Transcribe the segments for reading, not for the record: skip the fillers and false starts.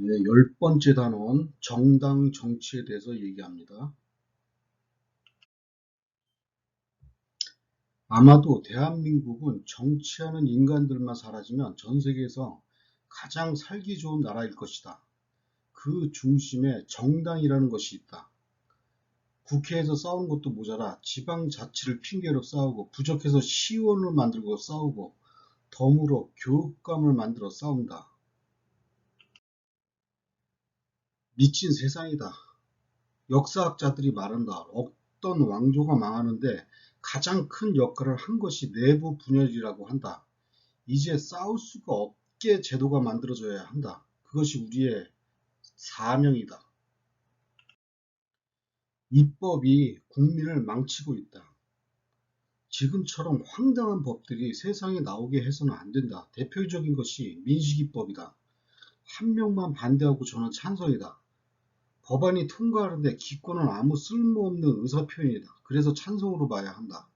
열 번째 단원 정당 정치에 대해서 얘기합니다. 아마도 대한민국은 정치하는 인간들만 사라지면 전 세계에서 가장 살기 좋은 나라일 것이다. 그 중심에 정당이라는 것이 있다. 국회에서 싸우는 것도 모자라 지방자치를 핑계로 싸우고 부족해서 시의원을 만들고 싸우고 덤으로 교육감을 만들어 싸운다. 미친 세상이다. 역사학자들이 말한다. 어떤 왕조가 망하는데 가장 큰 역할을 한 것이 내부 분열이라고 한다. 이제 싸울 수가 없게 제도가 만들어져야 한다. 그것이 우리의 사명이다. 입법이 국민을 망치고 있다. 지금처럼 황당한 법들이 세상에 나오게 해서는 안 된다. 대표적인 것이 민식이법이다. 한 명만 반대하고 저는 찬성이다. 법안이 통과하는데 기권은 아무 쓸모없는 의사표현이다. 그래서 찬성으로 봐야 한다.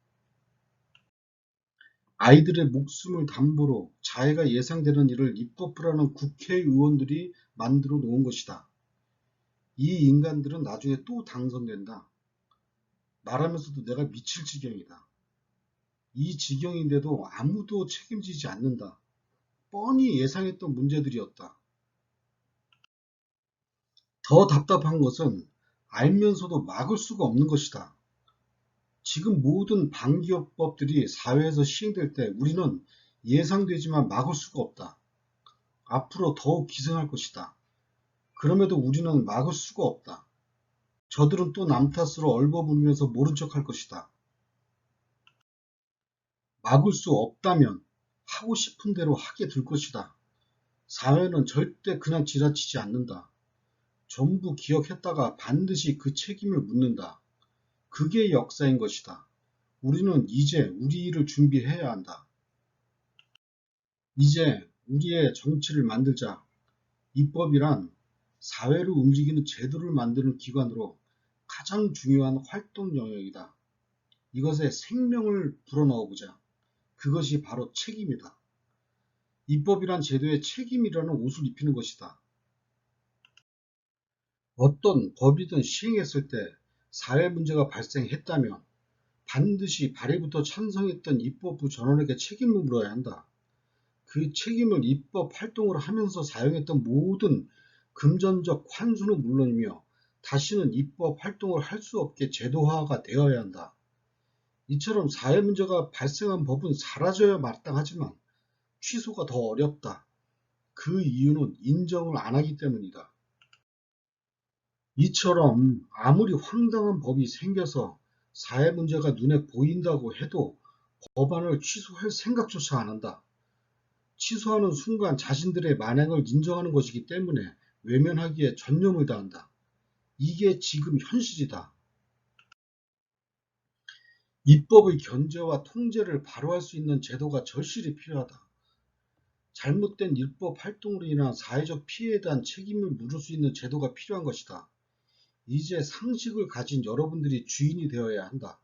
아이들의 목숨을 담보로 자해가 예상되는 일을 입법부라는 국회의원들이 만들어 놓은 것이다. 이 인간들은 나중에 또 당선된다. 말하면서도 내가 미칠 지경이다. 이 지경인데도 아무도 책임지지 않는다. 뻔히 예상했던 문제들이었다. 더 답답한 것은 알면서도 막을 수가 없는 것이다. 지금 모든 반기업법들이 사회에서 시행될 때 우리는 예상되지만 막을 수가 없다. 앞으로 더욱 기승할 것이다. 그럼에도 우리는 막을 수가 없다. 저들은 또 남 탓으로 얼버무리면서 모른 척할 것이다. 막을 수 없다면 하고 싶은 대로 하게 될 것이다. 사회는 절대 그냥 지나치지 않는다. 전부 기억했다가 반드시 그 책임을 묻는다. 그게 역사인 것이다. 우리는 이제 우리 일을 준비해야 한다. 이제 우리의 정치를 만들자. 입법이란 사회를 움직이는 제도를 만드는 기관으로 가장 중요한 활동 영역이다. 이것에 생명을 불어넣어보자. 그것이 바로 책임이다. 입법이란 제도에 책임이라는 옷을 입히는 것이다. 어떤 법이든 시행했을 때 사회 문제가 발생했다면 반드시 발의부터 찬성했던 입법부 전원에게 책임을 물어야 한다. 그 책임을 입법 활동을 하면서 사용했던 모든 금전적 환수는 물론이며 다시는 입법 활동을 할 수 없게 제도화가 되어야 한다. 이처럼 사회 문제가 발생한 법은 사라져야 마땅하지만 취소가 더 어렵다. 그 이유는 인정을 안 하기 때문이다. 이처럼 아무리 황당한 법이 생겨서 사회 문제가 눈에 보인다고 해도 법안을 취소할 생각조차 안 한다. 취소하는 순간 자신들의 만행을 인정하는 것이기 때문에 외면하기에 전념을 다한다. 이게 지금 현실이다. 입법의 견제와 통제를 바로 할 수 있는 제도가 절실히 필요하다. 잘못된 입법 활동으로 인한 사회적 피해에 대한 책임을 물을 수 있는 제도가 필요한 것이다. 이제 상식을 가진 여러분들이 주인이 되어야 한다.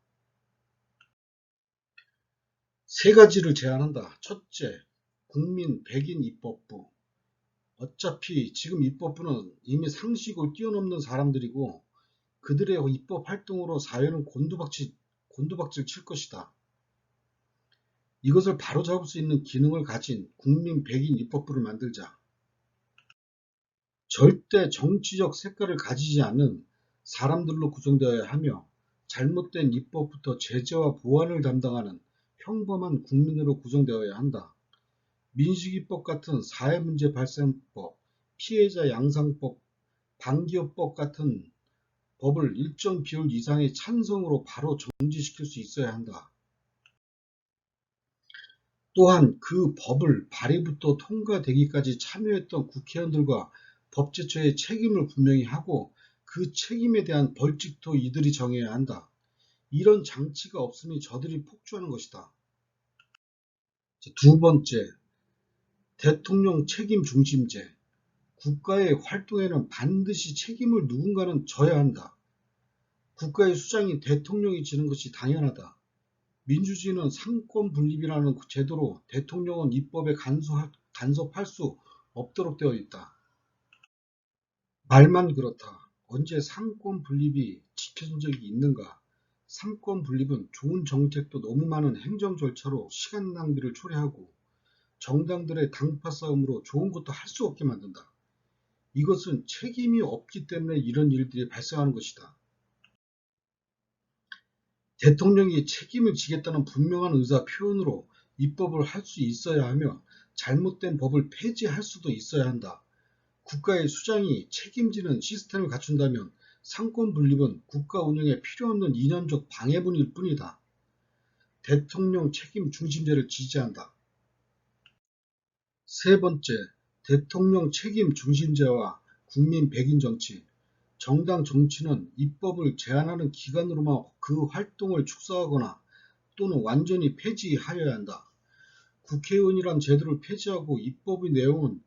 세 가지를 제안한다. 첫째, 국민 백인 입법부. 어차피 지금 입법부는 이미 상식을 뛰어넘는 사람들이고 그들의 입법 활동으로 사회는 곤두박질 칠 것이다. 이것을 바로잡을 수 있는 기능을 가진 국민 백인 입법부를 만들자. 절대 정치적 색깔을 가지지 않는 사람들로 구성되어야 하며 잘못된 입법부터 제재와 보완을 담당하는 평범한 국민으로 구성되어야 한다. 민식이법 같은 사회문제 발생법, 피해자 양상법, 반기업법 같은 법을 일정 비율 이상의 찬성으로 바로 정지시킬 수 있어야 한다. 또한 그 법을 발의부터 통과되기까지 참여했던 국회의원들과 법제처의 책임을 분명히 하고 그 책임에 대한 벌칙도 이들이 정해야 한다. 이런 장치가 없으니 저들이 폭주하는 것이다. 두 번째, 대통령 책임 중심제. 국가의 활동에는 반드시 책임을 누군가는 져야 한다. 국가의 수장인 대통령이 지는 것이 당연하다. 민주주의는 상권 분립이라는 제도로 대통령은 입법에 간섭할 수 없도록 되어 있다. 말만 그렇다. 언제 상권 분립이 지켜진 적이 있는가? 상권 분립은 좋은 정책도 너무 많은 행정 절차로 시간 낭비를 초래하고 정당들의 당파 싸움으로 좋은 것도 할 수 없게 만든다. 이것은 책임이 없기 때문에 이런 일들이 발생하는 것이다. 대통령이 책임을 지겠다는 분명한 의사 표현으로 입법을 할 수 있어야 하며 잘못된 법을 폐지할 수도 있어야 한다. 국가의 수장이 책임지는 시스템을 갖춘다면 상권 분립은 국가 운영에 필요없는 이념적 방해분일 뿐이다. 대통령 책임 중심제를 지지한다. 세 번째, 대통령 책임 중심제와 국민 백인 정치. 정당 정치는 입법을 제한하는 기관으로만 그 활동을 축소하거나 또는 완전히 폐지하여야 한다. 국회의원이란 제도를 폐지하고 입법의 내용은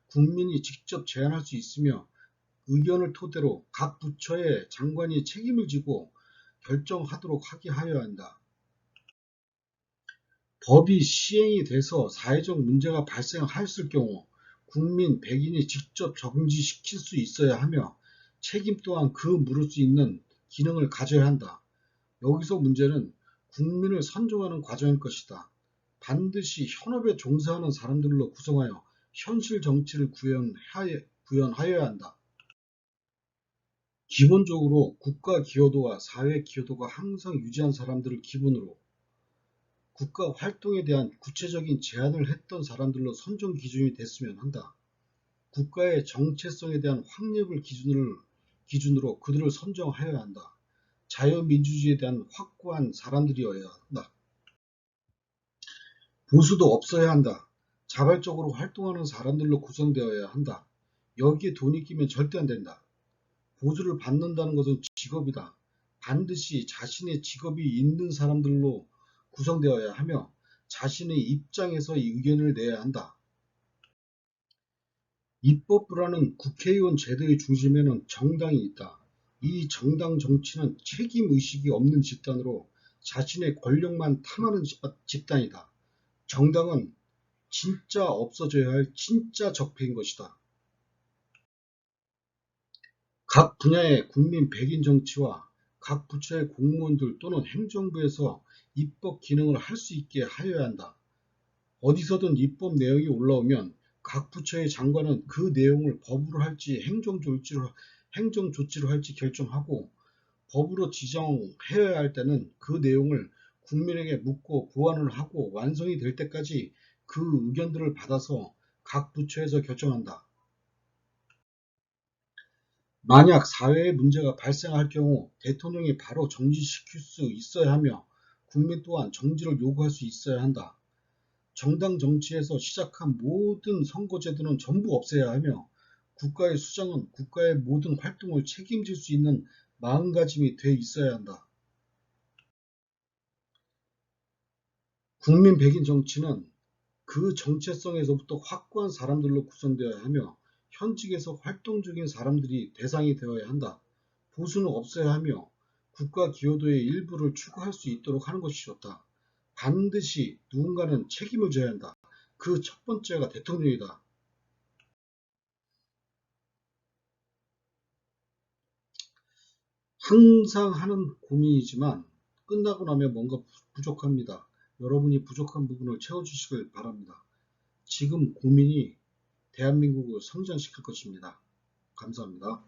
국민이 직접 제안할 수 있으며 의견을 토대로 각 부처의 장관이 책임을 지고 결정하도록 하게 하여야 한다. 법이 시행이 돼서 사회적 문제가 발생하였을 경우 국민 백인이 직접 정지시킬 수 있어야 하며 책임 또한 그 물을 수 있는 기능을 가져야 한다. 여기서 문제는 국민을 선정하는 과정일 것이다. 반드시 현업에 종사하는 사람들로 구성하여 현실 정치를 구현하여야 한다. 기본적으로 국가 기여도와 사회 기여도가 항상 유지한 사람들을 기본으로 국가 활동에 대한 구체적인 제안을 했던 사람들로 선정 기준이 됐으면 한다. 국가의 정체성에 대한 확립을 기준으로 그들을 선정하여야 한다. 자유민주주의에 대한 확고한 사람들이어야 한다. 보수도 없어야 한다. 자발적으로 활동하는 사람들로 구성되어야 한다. 여기에 돈이 끼면 절대 안 된다. 보수를 받는다는 것은 직업이다. 반드시 자신의 직업이 있는 사람들로 구성되어야 하며 자신의 입장에서 의견을 내야 한다. 입법부라는 국회의원 제도의 중심에는 정당이 있다. 이 정당 정치는 책임의식이 없는 집단으로 자신의 권력만 탐하는 집단이다. 정당은 진짜 없어져야 할 진짜 적폐인 것이다. 각 분야의 국민 백인 정치와 각 부처의 공무원들 또는 행정부에서 입법 기능을 할 수 있게 하여야 한다. 어디서든 입법 내용이 올라오면 각 부처의 장관은 그 내용을 법으로 할지 행정조치로 할지 결정하고 법으로 지정해야 할 때는 그 내용을 국민에게 묻고 보완을 하고 완성이 될 때까지 그 의견들을 받아서 각 부처에서 결정한다. 만약 사회에 문제가 발생할 경우 대통령이 바로 정지시킬 수 있어야 하며 국민 또한 정지를 요구할 수 있어야 한다. 정당 정치에서 시작한 모든 선거제도는 전부 없애야 하며 국가의 수장은 국가의 모든 활동을 책임질 수 있는 마음가짐이 돼 있어야 한다. 국민 백인 정치는 그 정체성에서부터 확고한 사람들로 구성되어야 하며 현직에서 활동 중인 사람들이 대상이 되어야 한다. 보수는 없어야 하며 국가 기여도의 일부를 추구할 수 있도록 하는 것이 좋다. 반드시 누군가는 책임을 져야 한다. 그 첫 번째가 대통령이다. 항상 하는 고민이지만 끝나고 나면 뭔가 부족합니다. 여러분이 부족한 부분을 채워주시길 바랍니다. 지금 고민이 대한민국을 성장시킬 것입니다. 감사합니다.